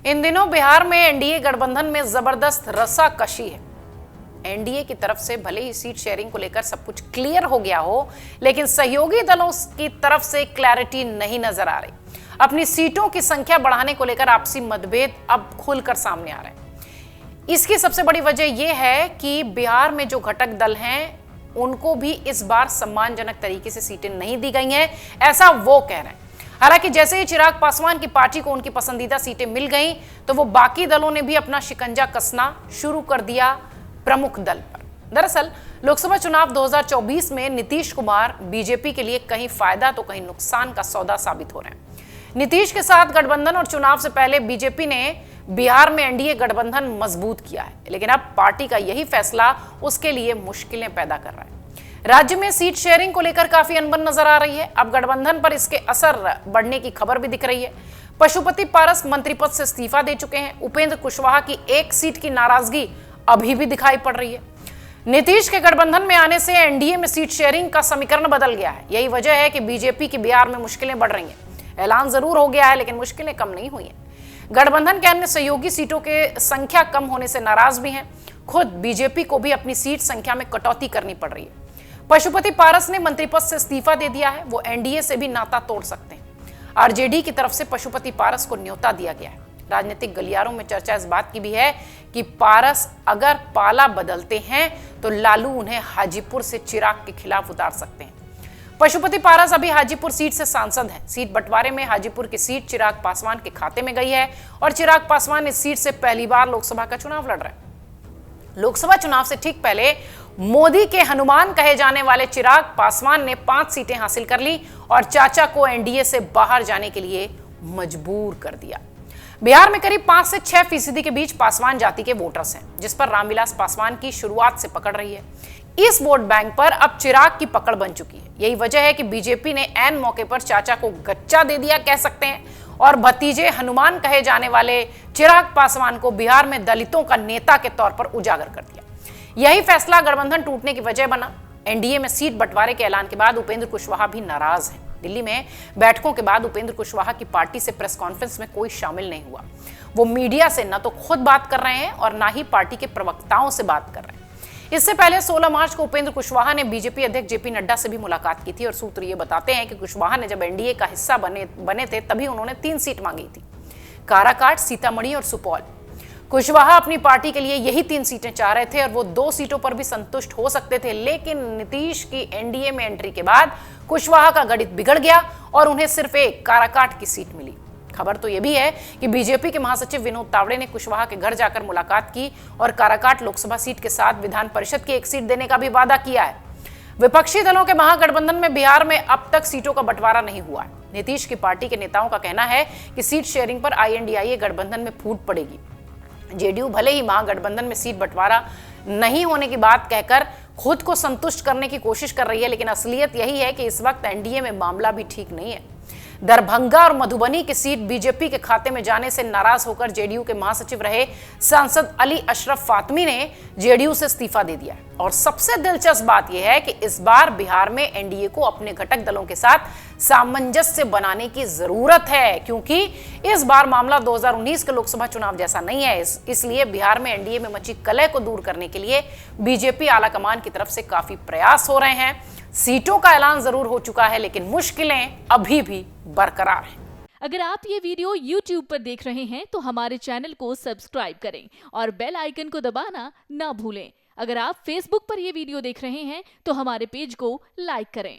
इन दिनों बिहार में एनडीए गठबंधन में जबरदस्त रस्साकशी है। एनडीए की तरफ से भले ही सीट शेयरिंग को लेकर सब कुछ क्लियर हो गया हो, लेकिन सहयोगी दलों की तरफ से क्लैरिटी नहीं नजर आ रही। अपनी सीटों की संख्या बढ़ाने को लेकर आपसी मतभेद अब खुलकर सामने आ रहे हैं। इसकी सबसे बड़ी वजह यह है कि बिहार में जो घटक दल हैं उनको भी इस बार सम्मानजनक तरीके से सीटें नहीं दी गई हैं, ऐसा वो कह रहे हैं। हालांकि जैसे ही चिराग पासवान की पार्टी को उनकी पसंदीदा सीटें मिल गईं, तो वो बाकी दलों ने भी अपना शिकंजा कसना शुरू कर दिया प्रमुख दल पर। दरअसल लोकसभा चुनाव 2024 में नीतीश कुमार बीजेपी के लिए कहीं फायदा तो कहीं नुकसान का सौदा साबित हो रहे हैं। नीतीश के साथ गठबंधन और चुनाव से पहले बीजेपी ने बिहार में एनडीए गठबंधन मजबूत किया है, लेकिन अब पार्टी का यही फैसला उसके लिए मुश्किलें पैदा कर रहा है। राज्य में सीट शेयरिंग को लेकर काफी अनबन नजर आ रही है। अब गठबंधन पर इसके असर बढ़ने की खबर भी दिख रही है। पशुपति पारस मंत्री पद से इस्तीफा दे चुके हैं। उपेंद्र कुशवाहा की एक सीट की नाराजगी अभी भी दिखाई पड़ रही है। नीतीश के गठबंधन में आने से एनडीए में सीट शेयरिंग का समीकरण बदल गया है। यही वजह है कि बीजेपी की बिहार में मुश्किलें बढ़ रही हैं। ऐलान जरूर हो गया है, लेकिन मुश्किलें कम नहीं हुई हैं। गठबंधन के अन्य सहयोगी सीटों के संख्या कम होने से नाराज भी हैं। खुद बीजेपी को भी अपनी सीट संख्या में कटौती करनी पड़ रही है। पशुपति पारस ने मंत्री पद से इस्तीफा दे दिया है। वो एनडीए से भी नाता तोड़ सकते हैं। आरजेडी की तरफ से पशुपति पारस को न्योता दिया गया है। राजनीतिक गलियारों में चर्चा इस बात की भी है कि पारस अगर पाला बदलते हैं तो लालू उन्हें हाजीपुर से चिराग के खिलाफ उतार सकते हैं। पशुपति पारस अभी हाजीपुर सीट से सांसद हैं। सीट बंटवारे में हाजीपुर की सीट चिराग पासवान के खाते में गई है और चिराग पासवान इस सीट से पहली बार लोकसभा का चुनाव लड़ रहे हैं। लोकसभा चुनाव से ठीक पहले मोदी के हनुमान कहे जाने वाले चिराग पासवान ने 5 सीटें हासिल कर ली और चाचा को एनडीए से बाहर जाने के लिए मजबूर कर दिया। बिहार में करीब 5 से 6% के बीच पासवान जाति के वोटर्स हैं, जिस पर रामविलास पासवान की शुरुआत से पकड़ रही है। इस वोट बैंक पर अब चिराग की पकड़ बन चुकी है। यही वजह है कि बीजेपी ने ऐन मौके पर चाचा को गच्चा दे दिया कह सकते हैं और भतीजे हनुमान कहे जाने वाले चिराग पासवान को बिहार में दलितों का नेता के तौर पर उजागर कर दिया। यही फैसला गठबंधन टूटने की वजह बना। एनडीए में सीट बंटवारे के ऐलान के बाद उपेंद्र कुशवाहा भी नाराज हैं। दिल्ली में बैठकों के बाद उपेंद्र कुशवाहा की पार्टी से प्रेस कॉन्फ्रेंस में कोई शामिल नहीं हुआ। वो मीडिया से न तो खुद बात कर रहे हैं और ना ही पार्टी के प्रवक्ताओं से बात कर रहे हैं। इससे पहले 16 मार्च को उपेंद्र कुशवाहा ने बीजेपी अध्यक्ष जेपी नड्डा से भी मुलाकात की थी और सूत्र ये बताते हैं कि कुशवाहा ने जब एनडीए का हिस्सा बने थे तभी उन्होंने 3 सीट मांगी थी, काराकाट, सीतामढ़ी और सुपौल। कुशवाहा अपनी पार्टी के लिए यही 3 सीटें चाह रहे थे और वो 2 सीटों पर भी संतुष्ट हो सकते थे, लेकिन नीतीश की एनडीए में एंट्री के बाद कुशवाहा का गणित बिगड़ गया और उन्हें सिर्फ एक काराकाट की सीट मिली। खबर तो यह भी है कि बीजेपी के महासचिव विनोद तावड़े ने कुशवाहा के घर जाकर मुलाकात की और काराकाट लोकसभा सीट के साथ विधान परिषद की एक सीट देने का भी वादा किया है। विपक्षी दलों के महागठबंधन में बिहार में अब तक सीटों का बंटवारा नहीं हुआ है। नीतीश की पार्टी के नेताओं का कहना है कि सीट शेयरिंग पर आईएनडीआईए गठबंधन में फूट पड़ेगी। जेडीयू भले ही महागठबंधन में सीट बंटवारा नहीं होने की बात कहकर खुद को संतुष्ट करने की कोशिश कर रही है, लेकिन असलियत यही है कि इस वक्त एनडीए में मामला भी ठीक नहीं है। दरभंगा और मधुबनी की सीट बीजेपी के खाते में जाने से नाराज होकर जेडीयू के महासचिव रहे सांसद अली अशरफ फातमी ने जेडीयू से इस्तीफा दे दिया। और सबसे दिलचस्प बात यह है कि इस बार बिहार में एनडीए को अपने घटक दलों के साथ सामंजस्य बनाने की जरूरत है, क्योंकि इस बार मामला 2019 के लोकसभा चुनाव जैसा नहीं है। इसलिए बिहार में एनडीए में मची कलह को दूर करने के लिए बीजेपी आलाकमान की तरफ से काफी प्रयास हो रहे हैं। सीटों का ऐलान जरूर हो चुका है, लेकिन मुश्किलें अभी भी बरकरार हैं। अगर आप ये वीडियो YouTube पर देख रहे हैं तो हमारे चैनल को सब्सक्राइब करें और बेल आइकन को दबाना ना भूलें। अगर आप Facebook पर ये वीडियो देख रहे हैं तो हमारे पेज को लाइक करें।